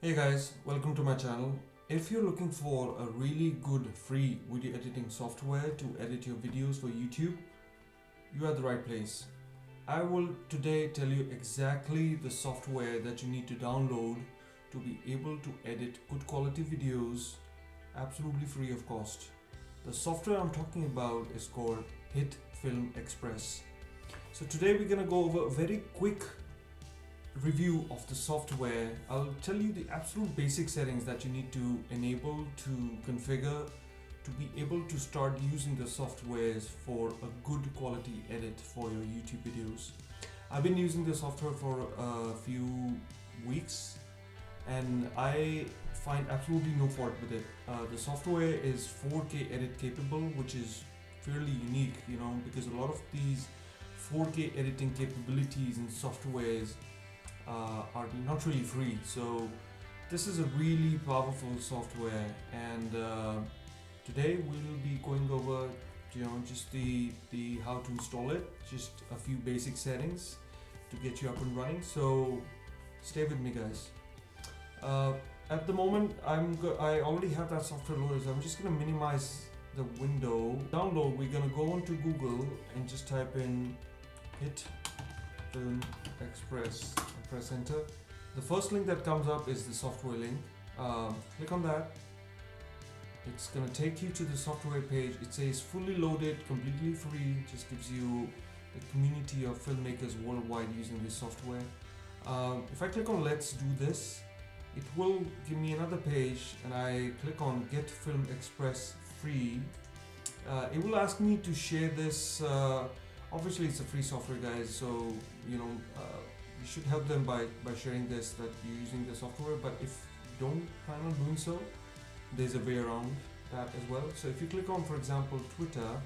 Hey guys, welcome to my channel. If you're looking for a really good free video editing software to edit your videos for YouTube, you are at the right place. I will today tell you exactly the software that you need to download to be able to edit good quality videos absolutely free of cost. The software I'm talking about is called HitFilm Express. So today we're gonna go over a very quick review of the software. I'll tell you the absolute basic settings that you need to enable to configure to be able to start using the softwares for a good quality edit for your YouTube videos. I've been using the software for a few weeks and I find absolutely no fault with it. The software is 4K edit capable, which is fairly unique, because a lot of these 4K editing capabilities and softwares are not really free. So this is a really powerful software, and today we'll be going over just the how to install it, just a few basic settings to get you up and running. So stay with me guys. At the moment I already have that software loaded, so I'm just going to minimize the window. Download, we're going to go onto Google and just type in HitFilm Express and press enter. The first link that comes up is the software link. Click on that. It's going to take you to the software page. It says fully loaded, completely free. Just gives you the community of filmmakers worldwide using this software. If I click on let's do this, it will give me another page, and I click on get film express free. It will ask me to share this. Obviously it's a free software guys, so you should help them by sharing this, that you're using the software. But if you don't plan on doing so, there's a way around that as well. So if you click on, for example, Twitter,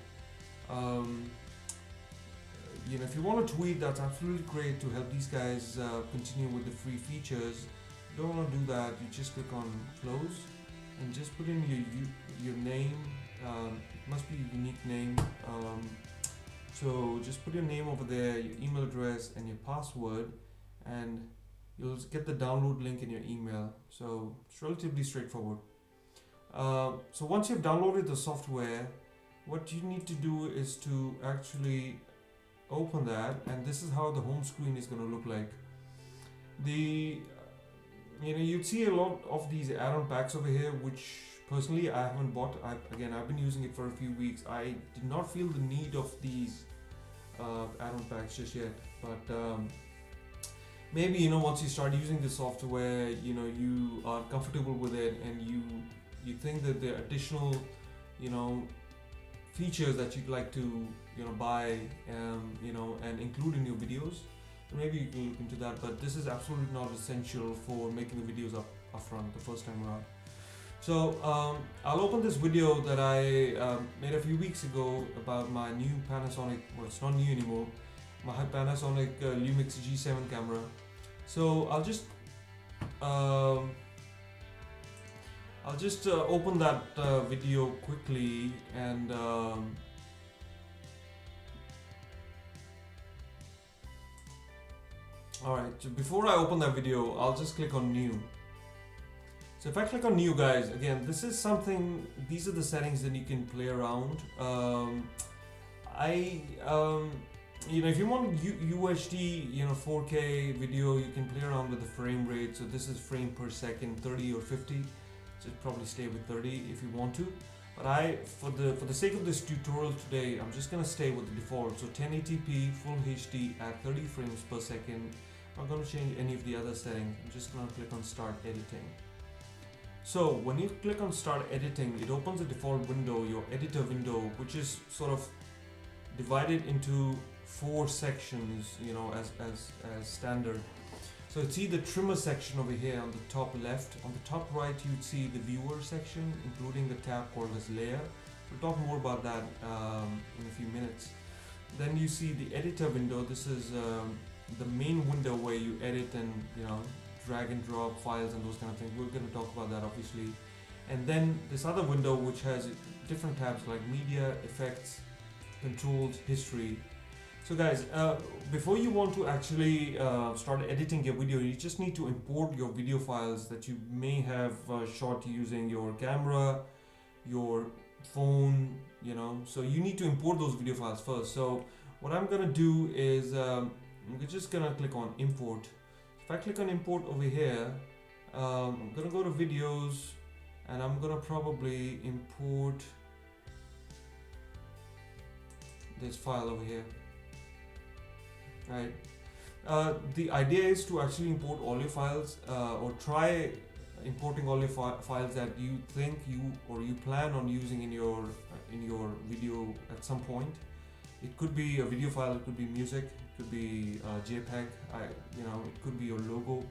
if you want to tweet, that's absolutely great to help these guys continue with the free features. If you don't want to do that, you just click on close and just put in your name. It must be a unique name. So just put your name over there, your email address and your password, and you'll get the download link in your email. So it's relatively straightforward. So once you've downloaded the software, what you need to do is to actually open that, and this is how the home screen is going to look like. You'd see a lot of these add-on packs over here, which personally I haven't bought. I've been using it for a few weeks. I did not feel the need of these add-on packs just yet, but maybe once you start using the software, you are comfortable with it, and you think that there are additional features that you'd like to buy and include in your videos. Maybe you can look into that, but this is absolutely not essential for making the videos up front the first time around. So I'll open this video that I made a few weeks ago about my new Panasonic, well, it's not new anymore, my Panasonic Lumix G7 camera. So I'll just open that video quickly, and alright, so before I open that video, I'll just click on new. So if I click on new guys, again, these are the settings that you can play around. If you want UHD, 4K video, you can play around with the frame rate. So this is frame per second, 30 or 50. So probably stay with 30 if you want to. But for the sake of this tutorial today, I'm just gonna stay with the default. So 1080p full HD at 30 frames per second. I'm not gonna change any of the other settings. I'm just gonna click on start editing. So when you click on start editing, it opens a default window, your editor window, which is sort of divided into 4 sections, as standard. So you'd see the trimmer section over here on the top left. On the top right, you'd see the viewer section, including the tab called as layer. We'll talk more about that in a few minutes. Then you see the editor window. This is the main window where you edit and drag and drop files and those kind of things. We're going to talk about that obviously. And then this other window which has different tabs like media, effects, controls, history. So guys, before you want to actually start editing your video, you just need to import your video files that you may have shot using your camera, your phone, so you need to import those video files first. So what I'm gonna do is I'm just gonna click on import. If I click on import over here, I'm gonna go to videos and I'm gonna probably import this file over here. Right. The idea is to actually import all your files, or try importing all your files that you think you plan on using in your video at some point. It could be a video file, it could be music, it could be JPEG, it could be your logo.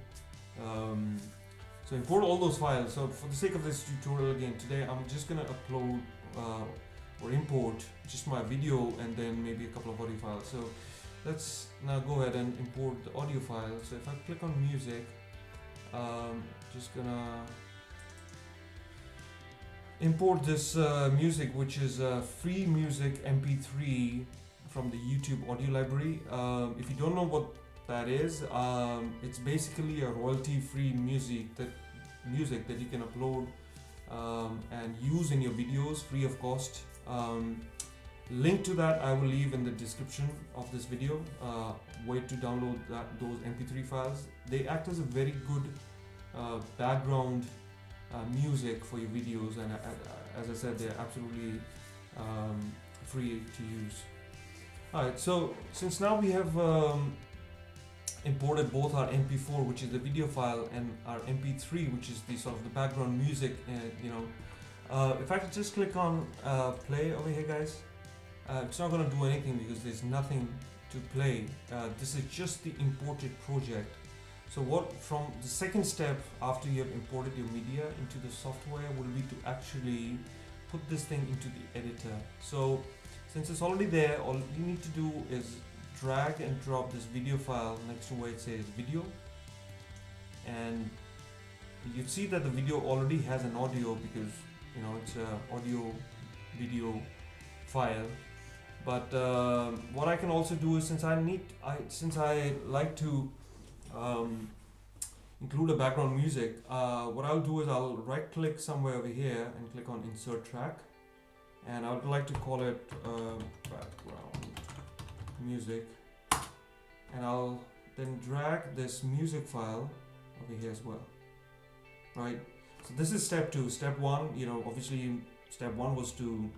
So import all those files. So for the sake of this tutorial, again today I'm just gonna upload or import just my video and then maybe a couple of audio files. So let's now go ahead and import the audio file. So if I click on music, just gonna import this music, which is free music MP3 from the YouTube audio library. If you don't know what that is, it's basically a royalty-free music that you can upload and use in your videos free of cost. Link to that I will leave in the description of this video. Way to download those MP3 files. They act as a very good background music for your videos, and as I said, they're absolutely free to use. Alright, so since now we have imported both our MP4, which is the video file, and our MP3, which is the sort of the background music, if I could just click on play over here, guys. It's not going to do anything because there's nothing to play. This is just the imported project. So from the second step after you have imported your media into the software will be to actually put this thing into the editor. So since it's already there, all you need to do is drag and drop this video file next to where it says video, and you see that the video already has an audio because it's a audio video file. But what I can also do is, since I like to include a background music, what I'll do is I'll right click somewhere over here and click on insert track, and I would like to call it background music, and I'll then drag this music file over here as well. Right, so this is step 2. Step 1, obviously step 1 was to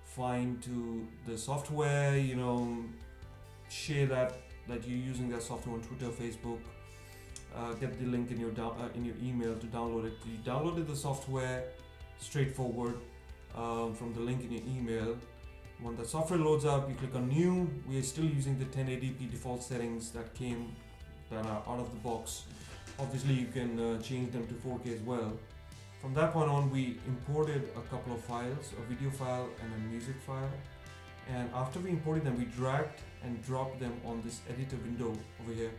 find to the software, share that you're using that software on Twitter, Facebook, get the link in your email to download it. You downloaded the software, straightforward, from the link in your email. When the software loads up, you click on new. We are still using the 1080p default settings that are out of the box. Obviously you can change them to 4K as well. From that point on, we imported a couple of files, a video file and a music file. And after we imported them, we dragged and dropped them on this editor window over here.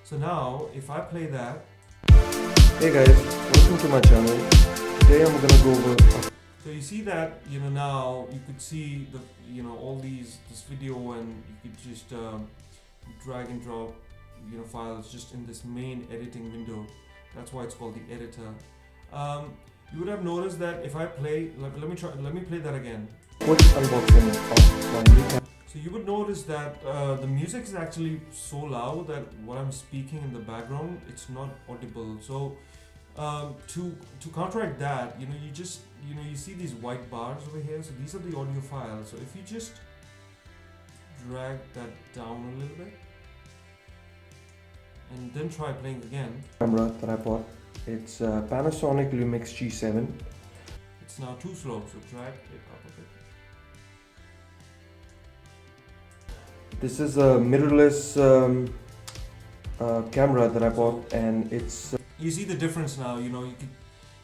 So now, if I play that. Hey guys, welcome to my channel. Today I'm gonna go over. So you see that, now you could see the, all this video, and you could just drag and drop, files just in this main editing window. That's why it's called the editor. You would have noticed that if I play, let me play that again. Quick unboxing of my new camera. So you would notice that the music is actually so loud that what I'm speaking in the background, it's not audible. So to counteract that, you see these white bars over here. So these are the audio files. So if you just drag that down a little bit and then try playing again. Camera that I bought, it's Panasonic Lumix G7. It's now too slow, so drag it up a bit. This is a mirrorless camera that I bought, and it's. You see the difference now. You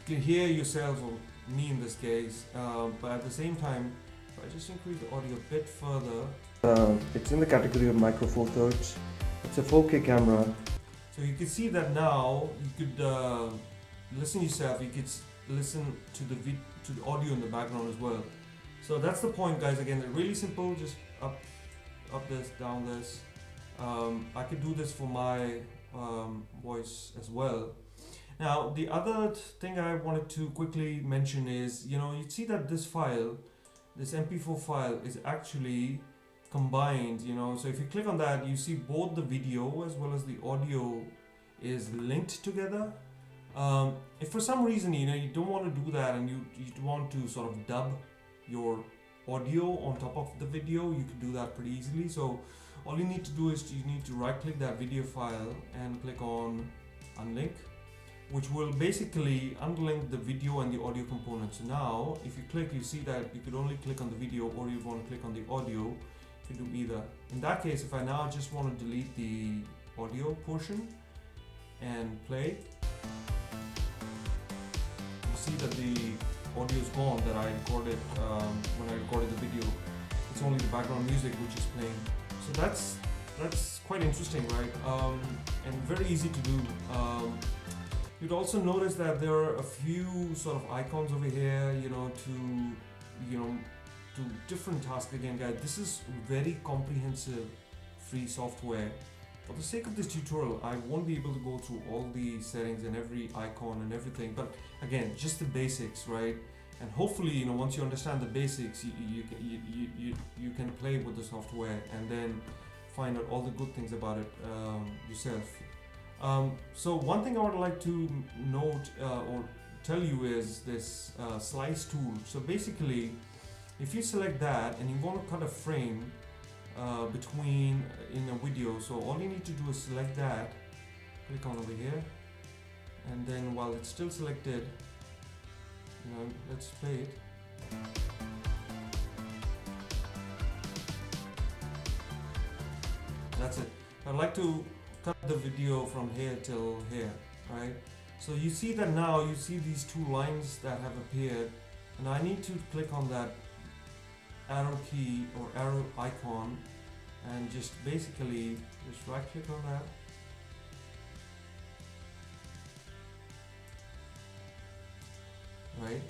can hear yourself, or me in this case, but at the same time, if I just increase the audio a bit further, it's in the category of micro four thirds. It's a 4K camera. So you can see that now you could listen yourself. You could listen to the audio in the background as well. So that's the point, guys. Again, really simple. Just up this, down this. I could do this for my voice as well. Now, the other thing I wanted to quickly mention is, you'd see that this file, this MP4 file, is actually combined, so if you click on that, you see both the video as well as the audio is linked together. If for some reason, you don't want to do that and you want to sort of dub your audio on top of the video, you can do that pretty easily. So all you need to do is you need to right click that video file and click on unlink, which will basically unlink the video and the audio components. So now if you click, you see that you could only click on the video, or you want to click on the audio, you can do either. In that case, if I now just want to delete the audio portion and play, you see that the audio is gone that I recorded when I recorded the video. It's only the background music which is playing. So that's quite interesting, right? And very easy to do. You'd also notice that there are a few sort of icons over here, to different tasks. Again, guys, this is very comprehensive free software. For the sake of this tutorial, I won't be able to go through all the settings and every icon and everything, but again, just the basics, right? And hopefully, once you understand the basics, you can play with the software and then find out all the good things about it yourself. So one thing I would like to note or tell you is this slice tool. So basically, if you select that and you want to cut a frame between in a video, so all you need to do is select that, click on over here, and then while it's still selected, let's play it. That's it. I'd like to cut the video from here till here, right? So you see that now, you see these two lines that have appeared, and I need to click on that arrow key or arrow icon and just basically just right click on that, right,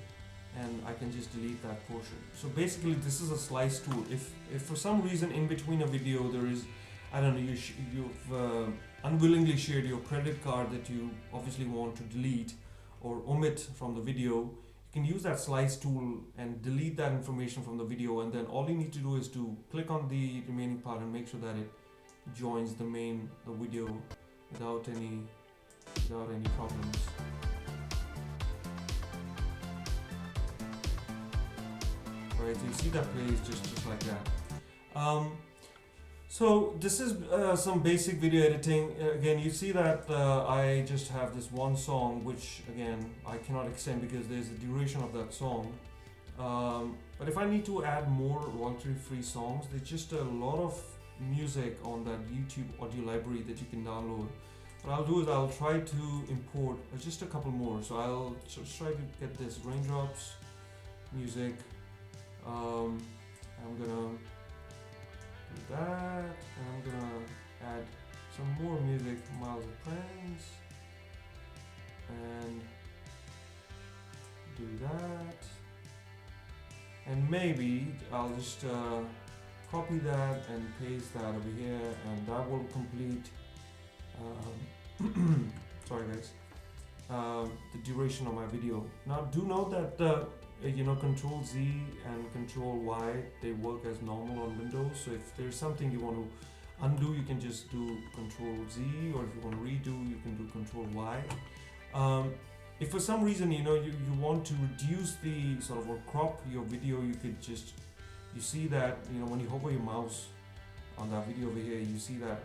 and I can just delete that portion. So basically this is a slice tool. If for some reason in between a video there is, I don't know, you've unwillingly shared your credit card that you obviously want to delete or omit from the video, you can use that slice tool and delete that information from the video, and then all you need to do is to click on the remaining part and make sure that it joins the video without any problems. Right, so you see that plays just like that. So this is some basic video editing. Again, you see that I just have this one song, which again I cannot extend because there's a duration of that song. But if I need to add more royalty-free songs, there's just a lot of music on that YouTube audio library that you can download. What I'll do is I'll try to import just a couple more. So I'll just try to get this raindrops music. I'm gonna do that, and I'm gonna add some more music, Miles of Friends, and do that, and maybe I'll just copy that and paste that over here, and that will complete sorry guys, the duration of my video. Now do note that Control Z and Control Y, they work as normal on Windows. So if there's something you want to undo, you can just do Control Z, or if you want to redo, you can do Control Y. If for some reason you want to reduce the sort of or crop your video, you could just, you see that when you hover your mouse on that video over here, you see that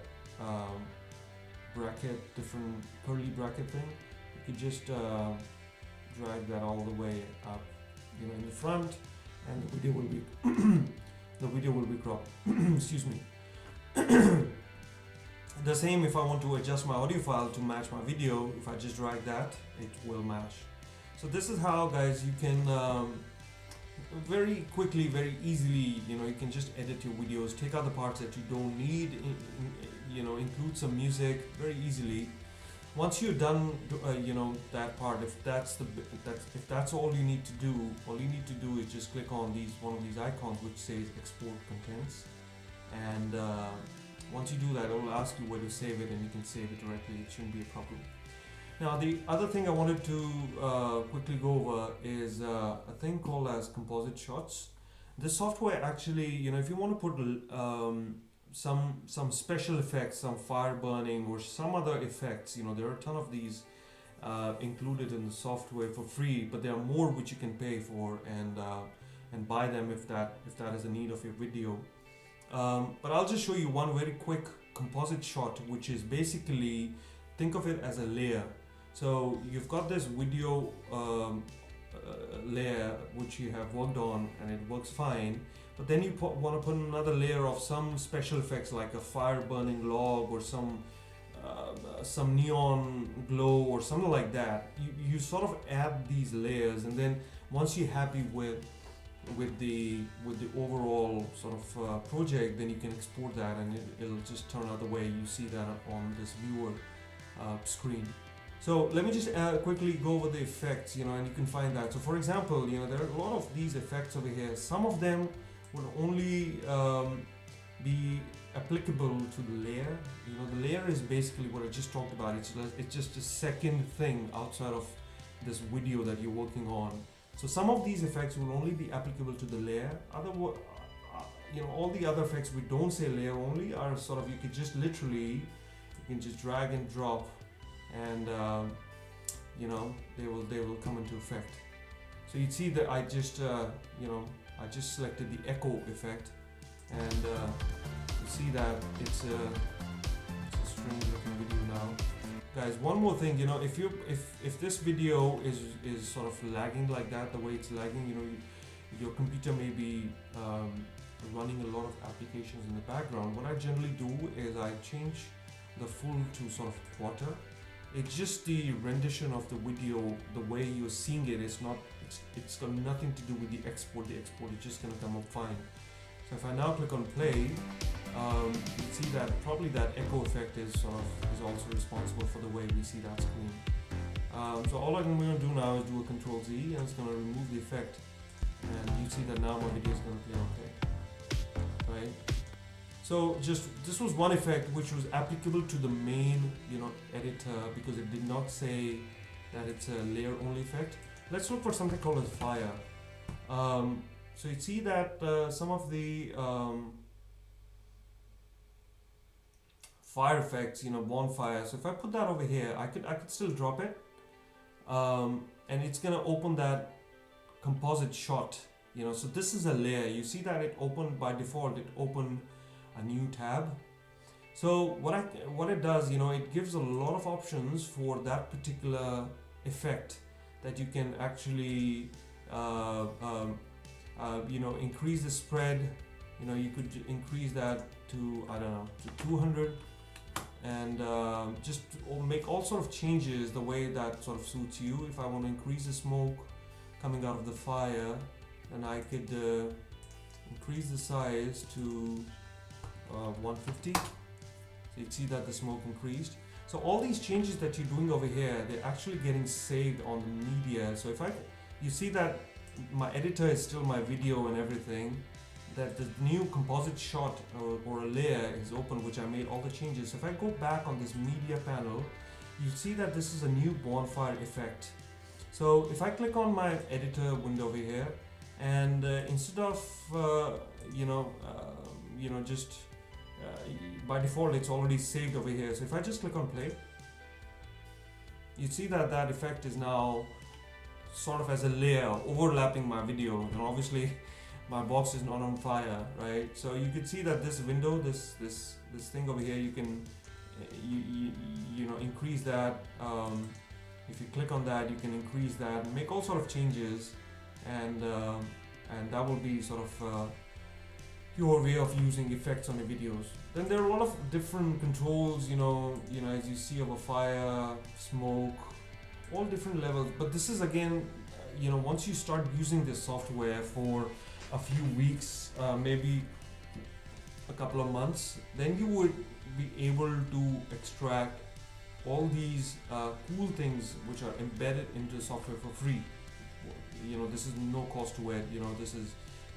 bracket, different curly bracket thing. You could just drag that all the way up in the front, and the video will be cropped. Excuse me. The same if I want to adjust my audio file to match my video. If I just drag that, it will match. So this is how, guys, you can very quickly, very easily, you can just edit your videos, take out the parts that you don't need, include some music very easily. Once you're done, that part, if that's all you need to do, all you need to do is just click on one of these icons which says export contents, and once you do that, it will ask you where to save it, and you can save it directly. It shouldn't be a problem. Now, the other thing I wanted to quickly go over is a thing called as composite shots. This software actually, if you want to put some special effects, some fire burning or some other effects, there are a ton of these included in the software for free, but there are more which you can pay for and buy them if that is a need of your video. But I'll just show you one very quick composite shot, which is basically, think of it as a layer. So you've got this video layer which you have worked on and it works fine, but then you want to put another layer of some special effects like a fire burning log or some neon glow or something like that. You sort of add these layers, and then once you're happy with the overall sort of project, then you can export that and it'll just turn out the way you see that on this viewer screen. So let me just quickly go over the effects, and you can find that. So for example, there are a lot of these effects over here. Some of them would only be applicable to the layer. The layer is basically what I just talked about. It's just a second thing outside of this video that you're working on. So some of these effects will only be applicable to the layer. All the other effects we don't say layer only are sort of, you can just drag and drop, and they will come into effect. So you'd see that I just selected the echo effect, and you see that it's a strange looking video now. Guys, one more thing, if this video is sort of lagging like that, the way it's lagging, your computer may be running a lot of applications in the background. What I generally do is I change the full to sort of quarter. It's just the rendition of the video, the way you're seeing it. It's got nothing to do with the export. The export is just gonna come up fine. So if I now click on play, you see that probably that echo effect is also responsible for the way we see that screen. So all I'm going to do now is do a Control Z, and it's going to remove the effect, and you see that now my video is going to play okay, right? So this was one effect which was applicable to the main editor, because it did not say that it's a layer only effect. Let's look for something called as fire. So you see that some of the fire effects, bonfire. So if I put that over here, I could still drop it, and it's gonna open that composite shot. So this is a layer. You see that it opened by default. It opened a new tab. So what it does, it gives a lot of options for that particular effect that you can actually increase the spread. You could increase that to, I don't know, to 200, and just make all sort of changes the way that sort of suits you. If I want to increase the smoke coming out of the fire, then I could increase the size to 150. So you'd see that the smoke increased. So all these changes that you're doing over here, they're actually getting saved on the media. So you see that my editor is still my video and everything, that the new composite shot or a layer is open, which I made all the changes. So if I go back on this media panel, you see that this is a new bonfire effect. So if I click on my editor window over here, and instead of by default it's already saved over here. So if I just click on play, you see that that effect is now sort of as a layer overlapping my video, and obviously my box is not on fire, right? So you can see that this window, this thing over here, you can increase that. If you click on that, you can increase that, make all sort of changes, and that will be sort of your way of using effects on your videos. Then there are a lot of different controls, as you see, over fire, smoke, all different levels. But this is again, once you start using this software for a few weeks, maybe a couple of months, then you would be able to extract all these cool things which are embedded into the software for free. This is no cost to it.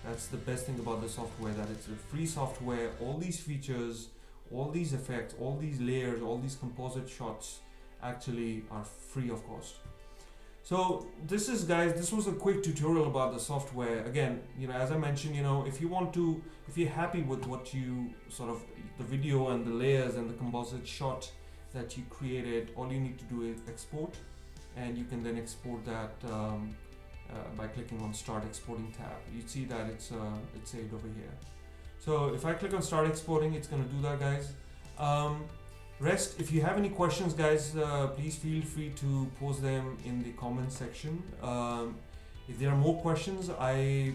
That's the best thing about the software, that it's a free software. All these features, all these effects, all these layers, all these composite shots actually are free of cost. So this is, guys, this was a quick tutorial about the software. Again, as I mentioned, if you're happy with what you the video and the layers and the composite shot that you created, all you need to do is export, and you can then export that by clicking on Start Exporting tab. You see that it's saved over here. So if I click on Start Exporting, it's going to do that, guys. Rest, if you have any questions, guys, please feel free to post them in the comments section. If there are more questions, I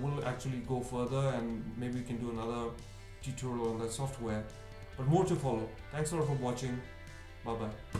will actually go further, and maybe we can do another tutorial on that software, but more to follow. Thanks a lot for watching. Bye bye.